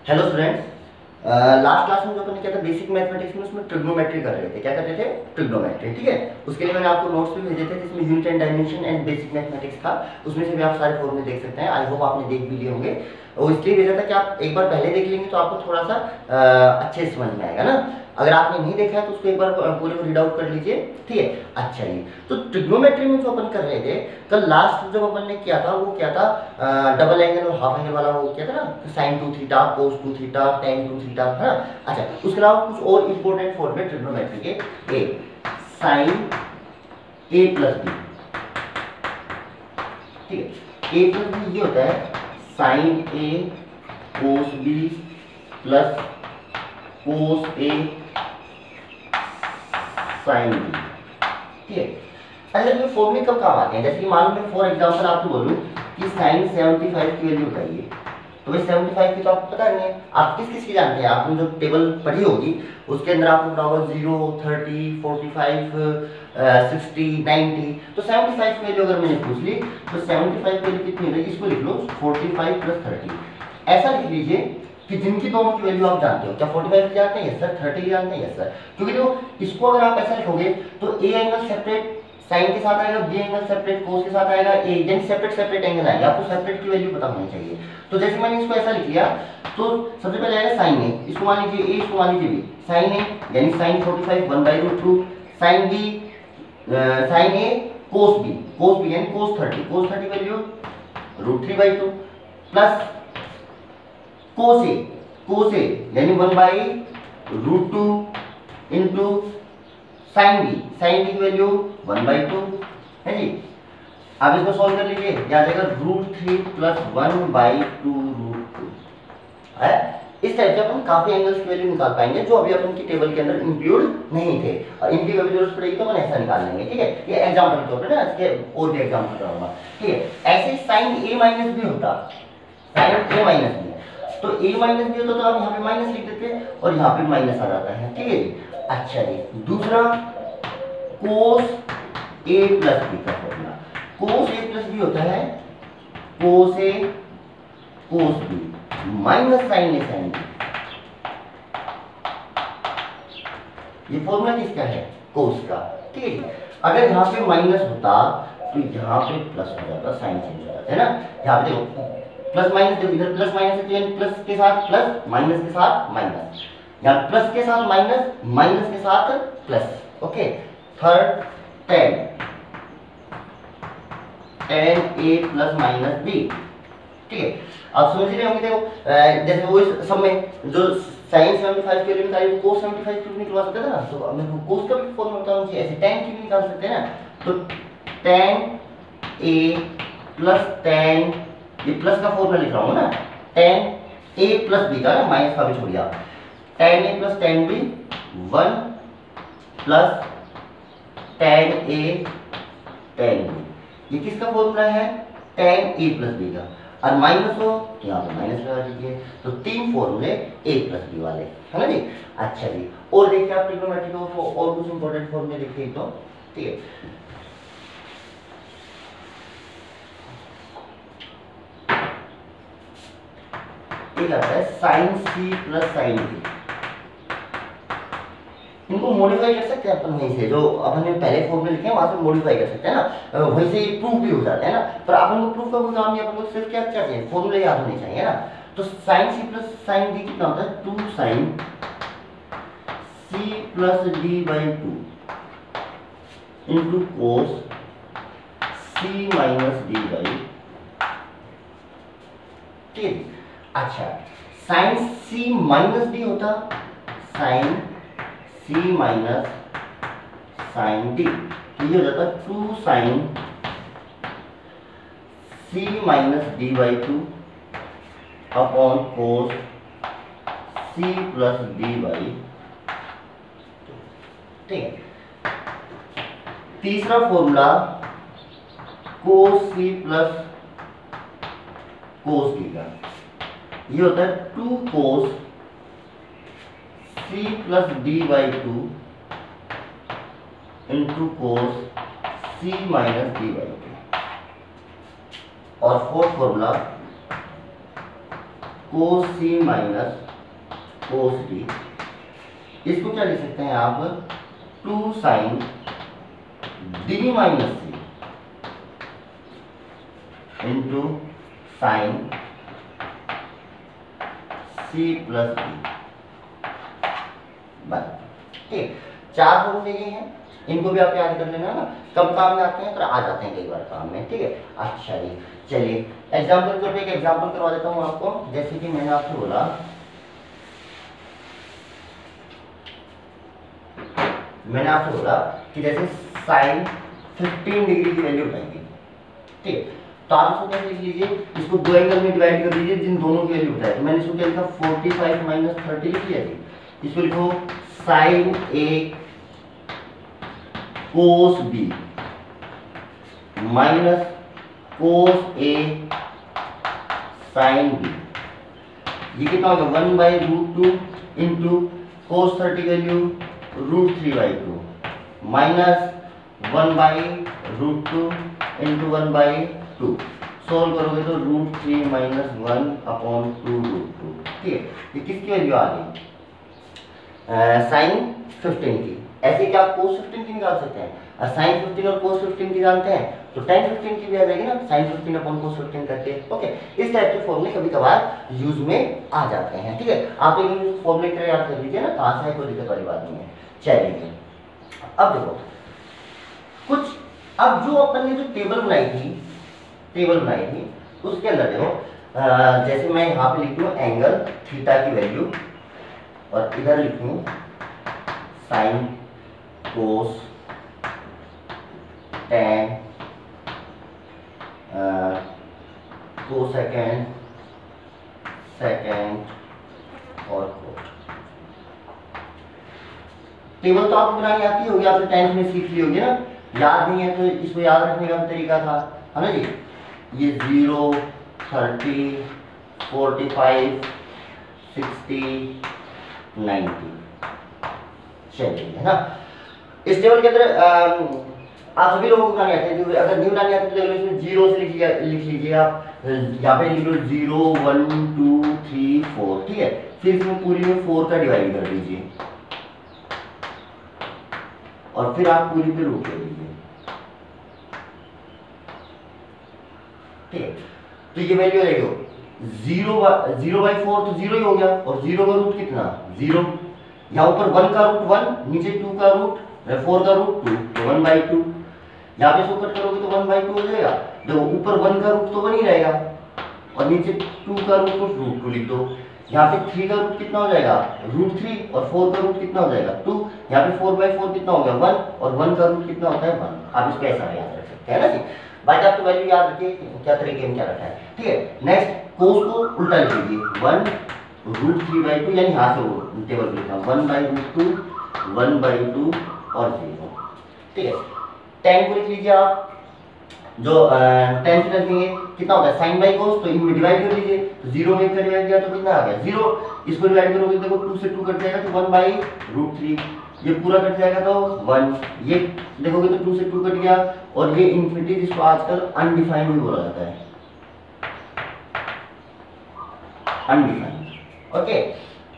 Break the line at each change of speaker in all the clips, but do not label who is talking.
Hello students, last class में जो अपन किया था बेसिक मैथमेटिक्स में, उसमें ट्रिग्नोमेट्री कर रहे थे। क्या कर रहे थे? ट्रिग्नोमेट्री। ठीक है, उसके लिए मैंने आपको नोट्स भी भेजे थे जिसमें unit and dimension and basic mathematics था। उसमें से भी आप सारे फॉर्मूले देख सकते हैं। आई होप आपने देख भी लिए होंगे। और इसलिए भेजा था कि आप एक बार पहले देख लेंगे तो आपको थोड़ा सा अच्छे से समझ में आएगा ना। अगर आपने नहीं देखा है तो उसको एक बार पूरे को रीड आउट कर लीजिए। ठीक है, अच्छा जी। तो ट्रिग्नोमेट्री में जो अपन कर रहे थे कल लास्ट जब अपन ने किया था वो क्या था, डबल एंगल और हाफ एंगल वाला वो किया था ना, साइन 2 थीटा, कोस 2 थीटा, टेन 2 थीटा, है ना। अच्छा, उसके अलावा कुछ और इंपॉर्टेंट फॉर्मूले ट्रिग्नोमेट्री के, ए साइन ए प्लस बी। ठीक है, ए प्लस बी ये होता है साइन ए कोस बी प्लस कोस ए साइन बी। ठीक है, अच्छा ये फॉर्मूले कब काम आते हैं? जैसे कि मान लो मैं फॉर एग्जांपल आपको बोलूं कि साइन 75 की वैल्यू बताइए, तो भाई 75 की तो आपको पता नहीं है। आप किस किस की जानते हैं? आपने जो टेबल पढ़ी होगी उसके अंदर आपको पता होगा 0, 30, 45, 60, 90। तो 75 की वैल्यू अगर मैंने पूछ ली तो 75 की वैल्यू कितनी है? इसको लिख लो 45 प्लस 30। ऐसा लिख लीजिए कि जिनकी दोनों की वैल्यू आप जानते हो। क्या 45 जानते हैं? Yes sir. 30 जानते हैं? Yes sir. क्योंकि जो इसको अगर आप ऐसा लिखोगे तो ए एंगल सेपरेट साइन के साथ आएगा, बी एंगल सेपरेट कोस के साथ आएगा, ए यानी सेपरेट सेपरेट एंगल आएगा। आपको सेपरेट की वैल्यू पता होनी चाहिए। तो जैसे मैंने इसको ऐसा लिख लिया तो सबसे पहले आएगा साइन ए, इसको मान लीजिए ए, इसको मान लीजिए बी। साइन ए यानी साइन 45 1/√2, साइन बी साइन ए कोस बी यानी कोस 30 वैल्यू √3/2 प्लस कोस ए यानी 1/√2 इंटू साइन बी की वैल्यू 1/2 है जी। अब इसको सॉल्व कर लीजिए, क्या आ जाएगा √3 प्लस 1/2√2 है। इस टाइप से अपन काफी एंगल्स की वैल्यू निकाल पाएंगे जो अभी अपन की टेबल के अंदर इंक्लूड नहीं थे, और इनकी कभी जरूरत पड़ेगी तो अपन ऐसा निकाल लेंगे। ठीक है, ये एग्जांपल के तौर पे ना, इसके और भी एग्जांपल कराऊंगा। ठीक है, ऐसे साइन a माइनस भी होता, साइन a माइनस भी है तो a माइनस भी होता तो आप यहाँ पे माइनस लिख देते और यहाँ पे माइनस आ जाता है। ठीक है जी। अच्छा जी, दूसरा कोस a प्लस बी का formula. Cos a plus B होता है cos a cos B minus sine a sine B. ये फॉर्मूला किसका है? कोस का। ठीक है जी। अगर यहाँ पे माइनस होता तो यहाँ पे प्लस हो जाता, साइन चेंज हो जाता है ना। यहाँ पे देखो प्लस माइनस, देखो इधर प्लस माइनस है तो प्लस के साथ प्लस, माइनस के साथ माइनस, यहाँ प्लस के साथ माइनस, माइनस के साथ प्लस। ओके, थर्ड टेन ए प्लस माइनस बी। ठीक है, आप समझ रहे होंगे। देखो जैसे वो सब में जो साइन 75 की वैल्यू निकाली तो कोस 75 की निकलवा सकते थे ना, तो अब मैं कोस का भी फॉर्मूला बताऊं मुझे, ऐसे tan की भी निकाल सकते हैं ना। तो tan a प्लस tan, ये प्लस का फॉर्मूला लिख रहा हूं ना, tan a प्लस b का ना, माइनस का भी छोड़िए आप, tan a plus tan b 1 plus tan a tan b। ये किसका फॉर्मूला है? tan a प्लस b का। और माइनस हो तो यहाँ पे माइनस लगा दीजिए। तो तीन फॉर्मूले a प्लस बी वाले, है ना जी। अच्छा जी, और देखिए आप ट्रिग्नोमेट्री को और कुछ इंपॉर्टेंट फॉर्मूले देखिए तो। ठीक है, एक आता है sine C plus sine B. इनको मॉडिफाई कर सकते हैं अपन वहीं से, जो अपन ने पहले फॉर्मूले लिखे हैं वहां से मॉडिफाई कर सकते हैं ना, वहीं से प्रूफ भी हो जाता है ना। पर अपन को प्रूफ का कोई काम नहीं, अपन को सिर्फ क्या चाहिए? फॉर्मूले याद होने चाहिए ना। तो sine C plus sine B कितना होता है? 2 sine C plus d/2 into cos C minus d/। ठीक है, अच्छा साइन सी माइनस डी होता sine C minus sine D, तो ये हो जाता 2 sine C minus d/2 upon cos C plus d/। ठीक है, तीसरा formula cos C plus cos D का, ये होता है 2 cos C plus d/2 into cos C minus d/2। और fourth formula cos C minus cos D, इसको क्या लिख सकते हैं आप, 2 sine D minus C into sine C plus D, बस। ठीक, 4 फॉर्मूले ये हैं, इनको भी आप याद कर लेना ना, कब काम में आते हैं, पर आ जाते हैं कई बार काम में। ठीक है, अच्छा जी, चलिए एग्जाम्पल के तौर पे एक एग्जाम्पल करवा देता हूँ आपको। जैसे कि मैंने आपसे बोला, कि जैसे साइन 15 डिग्री की वैल्यू उठाएंगे। ठीक, तो आप इसको कैसे लिख लीजिए, इसको दो एंगल में डिवाइड कर दीजिए जिन दोनों की वैल्यू बताए। तो मैंने इसको क्या लिखा, 45 माइनस 30 लिख लिया जी। इसको लिखो साइन ए कोस बी माइनस कोस ए साइन बी, ये कितना होगा, 1/√2 into cos 30 value √3/2 minus 1/√2 into 1/2, solve करोगे तो √3 माइनस 1/2√2। ठीक है, ये किसकी वैल्यू आ गई, साइन 15 की। ऐसे कि आप कोस 15 की निकाल सकते हैं, और साइन 15 और कोस 15 की जानते हैं तो tan 15 की भी आ जाएगी ना, साइन 15 अपॉन कोस 15 करके। ओके, इस टाइप के फॉर्मूले कभी कभार यूज में आ जाते हैं। ठीक है, आप एक फॉर्मूले की तरह याद कर लीजिए ना, कहाँ से है, कोई दिक्कत वाली बात नहीं है। चलिए अब देखो कुछ, अब जो अपन ने जो टेबल बनाई थी उसके अंदर देखो, जैसे मैं यहाँ पे लिख दूँ एंगल थीटा की वैल्यू, और इधर लिखूँ sine cos tan cosecant second और कोट। टेबल तो आपको बनानी आती होगी, आपने 10th में सीख ली होगी ना, याद नहीं है तो इसको याद रखने का तरीका था, है ना जी, ये 0 30 45 60 90, चलिए, है ना। इस टेबल के अंदर आप सभी लोगों को बनानी आती है, अगर नहीं बनानी आती तो इसमें 0 से लिख लीजिए आप, यहाँ पे लिख लो 0 1 2 3 4। ठीक है, फिर इसमें पूरी में 4 का डिवाइड कर दीजिए, और फिर आप पूरी पे रूट ले लीजिए। ठीक है, तो ये वैल्यू रहेगी 0/4 तो 0 ही हो गया, और 0 का रूट कितना, 0, यहाँ ऊपर 1 का रूट 1, नीचे 2 का रूट 4 का रूट 2, तो 1/2। यहाँ पे इसको कट करोगे तो 1/2 हो जाएगा। देखो ऊपर 1 का रूट तो 1 ही रहेगा, और नीचे 2 का रूट तो √2 लिख दो। यहाँ पे 3 का रूट कितना हो जाएगा, √3, और 4 का रूट कितना हो जाएगा 2। यहाँ पे 4/4 कितना हो गया 1, और 1 का रूट कितना होता है 1। आप इसको ऐसा याद रख सकते हैं ना जी। बाकी आप तो वैल्यू याद रखिए क्या तरीके में क्या रखा है। ठीक है, नेक्स्ट कोस को उल्टा लिख लीजिए, 1 √3/2, यानी यहाँ से टेबल लिखना 1/√2 1/2 और 0। ठीक है, tan को लिख लीजिए आप, जो tan से रखेंगे कितना होता है sin बाई कोस, तो इनमें डिवाइड कर लीजिए, तो 0 में इसका डिवाइड किया तो कितना आ गया 0, इसको डिवाइड करोगे देखो 2 से 2 कट जाएगा तो 1/√3, ये पूरा कट जाएगा तो 1, ये देखोगे तो 2 से 2 कट गया, और ये इन्फिनिटी जिसको आजकल अनडिफाइंड भी बोला जाता है, अनडिफाइंड। ओके,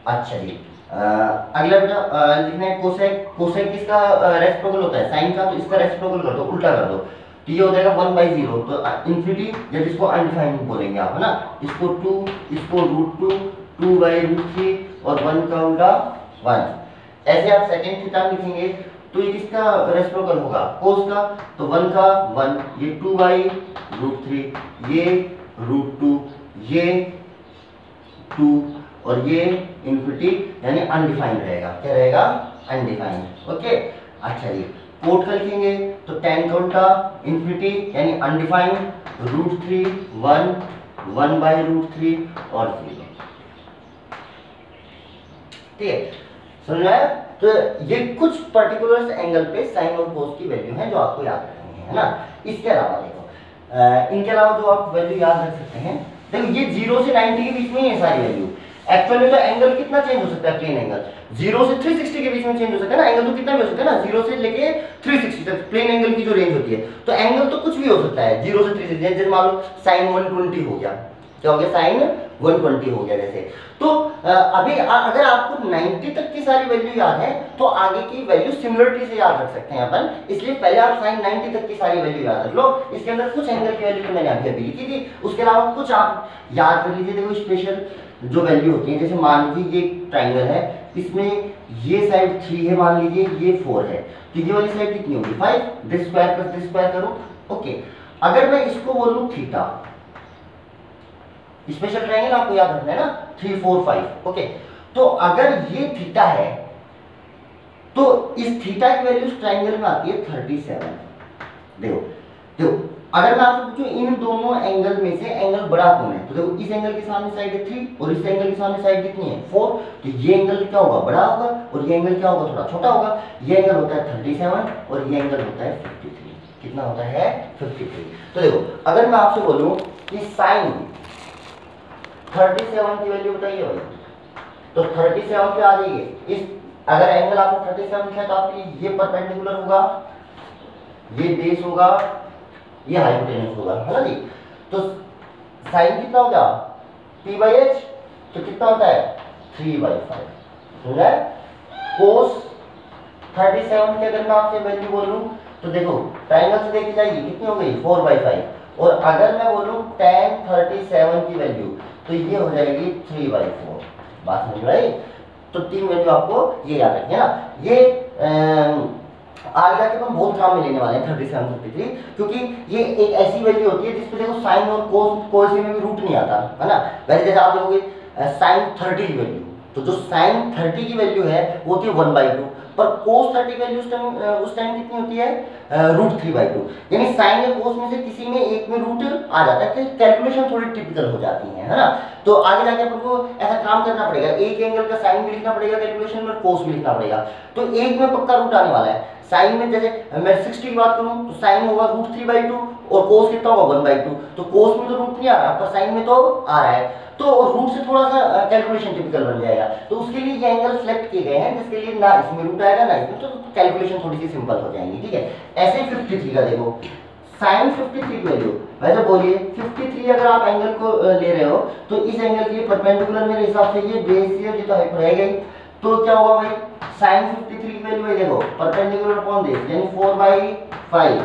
अच्छा जी, अगला बेटा लिखना है कोसेक। कोसेक किसका रेसिप्रोकल होता है, साइन का, तो इसका रेसिप्रोकल कर दो, उल्टा कर दो, तो ये हो जाएगा 1/0, तो इन्फिनिटी जब इसको अनडिफाइंड बोलेंगे आप, है ना, इसको 2, इसको √2 2/√3, और 1 का उल्टा 1। ऐसे आप सेकंड थीटा लिखेंगे तो ये किसका रेसिप्रोकल होगा, कोस का, तो 1 का 1, ये 2/√3, ये √2, ये 2, और ये इन्फिनिटी यानी अनडिफाइंड रहेगा। क्या रहेगा, अनडिफाइंड। ओके, अच्छा जी, कोट का लिखेंगे तो tan का उल्टा इन्फिनिटी यानी अनडिफाइंड, √3 1 1/√3 और 0। ठीक है, समझ में आया। तो ये कुछ पर्टिकुलर एंगल पे साइन और कोस की वैल्यू है जो आपको याद रखनी है ना। इसके अलावा देखो, इनके अलावा जो आप वैल्यू याद रख सकते हैं, देखो ये 0 से 90 के बीच में ही है सारी वैल्यू। एक्चुअली में तो एंगल कितना चेंज हो सकता है, प्लेन एंगल 0 से 360 के बीच में चेंज हो सकता है ना, एंगल तो कितना भी हो सकता है ना, 0 से लेके 360 तक प्लेन एंगल की जो रेंज होती है, तो एंगल तो कुछ भी हो सकता है 0 से 360। जैसे मान लो sin 120 हो गया, क्या हो गया sin 120 हो गया जैसे। तो अभी अगर आपको 90 तक की सारी वैल्यू याद है तो आगे की वैल्यू सिमिलरिटी से याद रख सकते हैं अपन, इसलिए पहले आप साइन 90 तक की सारी वैल्यू याद रख लो। इसके अंदर कुछ एंगल की वैल्यू तो मैंने अभी अभी लिखी थी, उसके अलावा कुछ आप याद कर लीजिए। देखो स्पेशल जो वैल्यू होती है, जैसे मान लीजिए ये ट्राइंगल है, इसमें ये साइड 3 है, मान लीजिए ये 4 है, तो ये वाली साइड कितनी होगी 5, this square plus this square करो। ओके, अगर मैं इसको बोलूं थीटा, स्पेशल ट्रायंगल आपको याद रखना है ना, 3 4 5। ओके, तो अगर ये थीटा है तो इस थीटा की वैल्यू इस ट्रायंगल में आती है 37। देखो देखो, अगर मैं आपसे पूछूं इन दोनों एंगल में से एंगल बड़ा कौन है, तो देखो इस एंगल के सामने साइड है 3 और इस एंगल के सामने साइड कितनी है 4, तो ये एंगल क्या होगा बड़ा होगा और ये एंगल क्या होगा थोड़ा छोटा होगा। ये एंगल होता है 37 और ये एंगल होता है 53। कितना होता है 53। तो देखो अगर मैं आपसे बोलूं कि साइन 37 की वैल्यू बताइए भाई, तो 37 पे आ जाइए। इस अगर एंगल आपको 37 है तो आपके ये परपेंडिकुलर होगा, ये बेस होगा, ये हाइपोटेन्यूस होगा, है ना जी। तो साइन कितना होगा p/h, तो कितना होता है 3/5, समझ आया। कोस 37 की अगर मैं आपसे वैल्यू बोलूं तो देखो ट्रायंगल से देखी जाएगी कितनी हो गई 4/5, और अगर मैं बोलूं tan 37 की वैल्यू तो ये हो जाएगी 3/4। बात समझ में आई। तो 3 वैल्यू आपको ये याद रखिए ना। ये आगे जाके हम बहुत काम में लेने वाले हैं 37 53, क्योंकि ये एक ऐसी वैल्यू होती है जिसपे देखो साइन और कोस में भी रूट नहीं आता, है ना। वैसे जैसे आप देखोगे साइन 30 की वैल्यू, तो जो साइन 30 की वैल्यू है वो होती है 1/2, पर कोस 30 वैल्यू उस टाइम कितनी होती है √3/2। यानी साइन या कोस में से किसी में एक में रूट आ जाता है, तो कैलकुलेशन थोड़ी टिपिकल हो जाती है ना। तो आगे जाके अपन को ऐसा काम करना पड़ेगा, एक एंगल का साइन भी लिखना पड़ेगा कैलकुलेशन में, कोस भी लिखना पड़ेगा। तो एक में पक्का रूट आने वाला है। साइन में जैसे मैं 60 की बात करूं तो साइन होगा √3/2 और कोस कितना होगा 1/2। तो कोस में तो रूट नहीं आ रहा पर साइन में तो आ रहा है, तो रूट से थोड़ा सा कैलकुलेशन टिपिकल बन जाएगा। तो उसके लिए ये एंगल सेलेक्ट किए गए हैं जिसके लिए ना इसमें रूट आएगा ना इसमें, तो कैलकुलेशन थोड़ी सी सिंपल हो जाएंगी, ठीक है। ऐसे 53 का देखो साइन 53 की वैल्यू, वैसे बोलिए 53 अगर आप एंगल को ले रहे हो तो इस एंगल के परपेंडिकुलर मेरे हिसाब से ये बेस ये तो हाइपर है गई, तो क्या होगा भाई साइन 53 की वैल्यू है देखो परपेंडिकुलर अपॉन दिस यानी 4/5,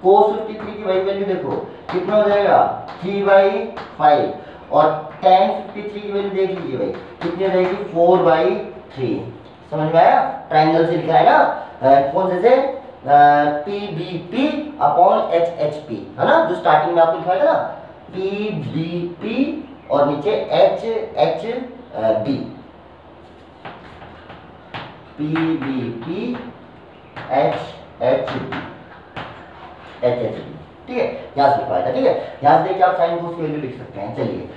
कोस 53 की वैल्यू देखो कितना हो जाएगा 3/5, और tan 53 की वैल्यू देख लीजिए भाई कितनी हो जाएगी 4/3। समझ में आया। ट्रायंगल से लिखा है ना कौन से PBP अपॉन HHP, है ना, जो स्टार्टिंग में आपको लिखा है ना PBP और नीचे HHB, PBP HHB, ठीक है, यहाँ से लिखा था, ठीक है। यहाँ से देखिए आप साइन कोस की वैल्यू लिख सकते हैं। चलिए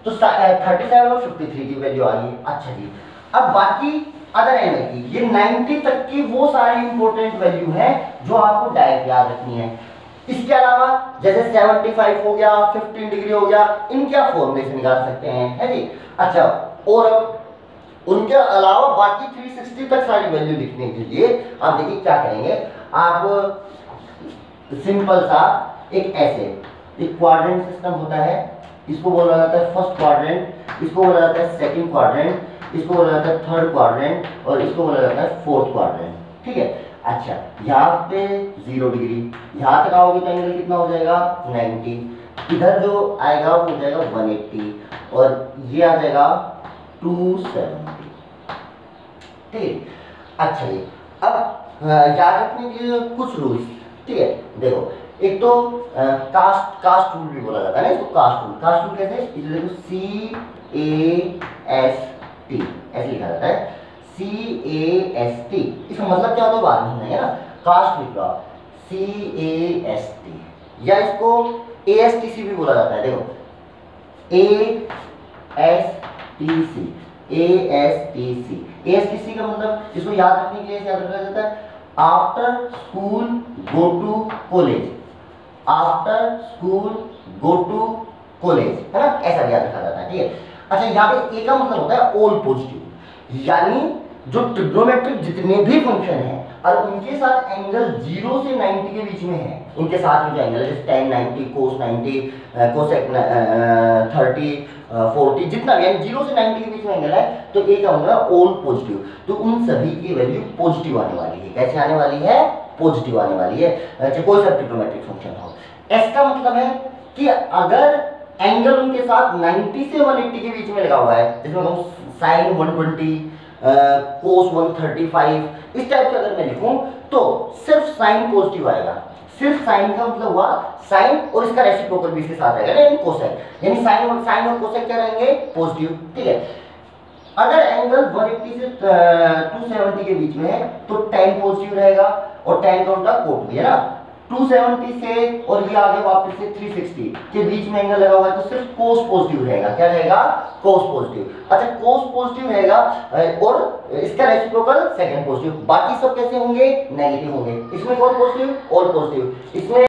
तो 37 और 53 की वैल्यू आ गई। अच्छा जी, अब बाकी अदर एंगल की, ये 90 तक की वो सारी इंपॉर्टेंट वैल्यू है जो आपको डायरेक्ट याद रखनी है। इसके अलावा जैसे 75 हो गया, 15 डिग्री हो गया, इनके आप फॉर्मूले से निकाल सकते हैं, है जी। अच्छा, और उनके अलावा बाकी 360 तक सारी वैल्यू लिखने के लिए आप देखिए क्या करेंगे। आप सिंपल सा एक ऐसे एक क्वाड्रेंट सिस्टम होता है, इसको बोला जाता है फर्स्ट क्वाड्रेंट, इसको बोला जाता है सेकंड क्वाड्रेंट, इसको बोला जाता है थर्ड क्वाड्रेंट, और इसको बोला जाता है फोर्थ क्वाड्रेंट, ठीक है। अच्छा, यहाँ पे 0 डिग्री, यहाँ तक आओगे तो एंगल कितना हो जाएगा 90, इधर जो आएगा वो हो जाएगा 180, और ये आ जाएगा 270, ठीक। अच्छा जी, अब याद रखने के लिए कुछ रूल्स, ठीक है। देखो एक तो कास्ट रूल भी बोला जाता है ना इसको, कास्ट रूल कैसे, इसे देखो CAST ऐसे लिखा जाता है, CAST। इसका मतलब क्या होता है बाद में समझेंगे ना। कास्ट लिख लो CAST, या इसको ASTC भी बोला जाता है। देखो ASTC का मतलब इसको याद रखने के लिए याद रखा जाता है after school go to college, after school go to college, है ना, ऐसा याद रखा जाता है, ठीक है। अच्छा, यहाँ पे ए का मतलब होता है ऑल पॉजिटिव, यानी जो ट्रिग्नोमेट्रिक जितने भी फंक्शन हैं और उनके साथ एंगल 0 से 90 के बीच में है, उनके साथ में जो एंगल है जैसे tan 90, cos 90, cosec 30, 40 जितना भी यानी 0 से 90 के बीच में एंगल है तो ए क्या होगा ऑल पॉजिटिव। तो उन सभी की वैल्यू पॉजिटिव आने वाली है। कैसे आने वाली है? पॉजिटिव आने वाली है, चाहे कोई सा ट्रिग्नोमेट्रिक फंक्शन हो। इसका मतलब है कि अगर एंगल उनके साथ 90 से 180 के बीच में लगा हुआ है, जिसमें हम साइन 120 कोस 135 इस टाइप से अगर मैं लिखूं तो सिर्फ साइन पॉजिटिव आएगा। सिर्फ साइन का मतलब हुआ साइन और इसका रेसिप्रोकल भी इसके साथ रहेगा, यानी कोसेक, यानी साइन और कोसेक क्या रहेंगे? पॉजिटिव। ठीक है, अगर एंगल 180 से 270 के बीच में है तो tan पॉजिटिव रहेगा और tan का उल्टा कोट भी है ना। 270 से और ये आगे वापस से 360 के बीच में एंगल लगा हुआ है तो सिर्फ cos पॉजिटिव रहेगा। क्या रहेगा? cos positive. अच्छा, cos पॉजिटिव रहेगा और इसका रेसिप्रोकल सेकंड पॉजिटिव। बाकी सब कैसे होंगे? नेगेटिव होंगे। इसमें कौन पॉजिटिव? All positive. इसमें